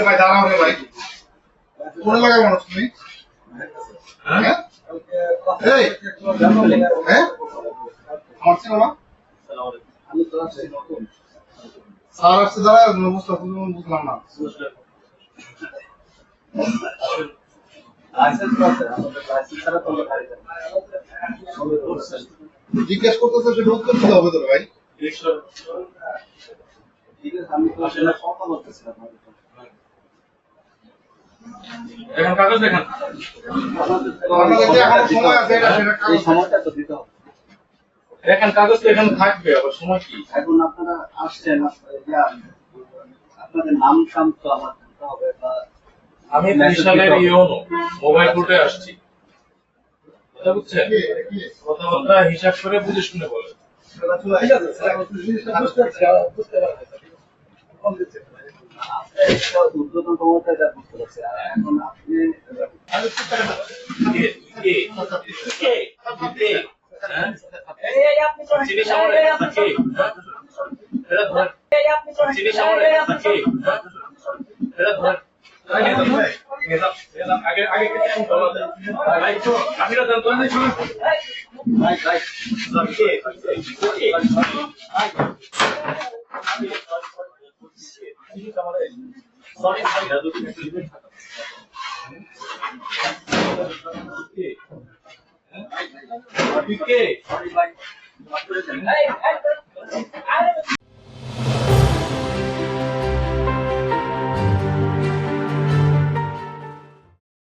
ভাই দাঁড়াও ভাই কোন এলাকার মানুষ তুমি হ্যাঁ এই হ্যাঁ আমার ছিল না স্যার আসছে দাঁড়া বুঝলাম না জিজ্ঞেস করতেছে সেটা উত্তর দিতে হবে তো ভাই এখন কাগজ দেখান সময় আছে এই সময়টা তো দিতে হবে। এখন কাগজ তো এখানে থাকবে আবার সময় কি এখন আপনারা আসছেন আপনাদের নাম টাম তো আমার দিতে হবে বা আমি ত্রিশালের ইউনো মোবাইল কোর্টে আসছি কথা বুঝছেন কথাবার্তা হিসাব করে বুঝে শুনে বলেন ঠিক আছে স্যার বুঝতে পারছি উদ্বোধন ক্ষমতা এটা বুঝতে পারছি আর এখন আপনি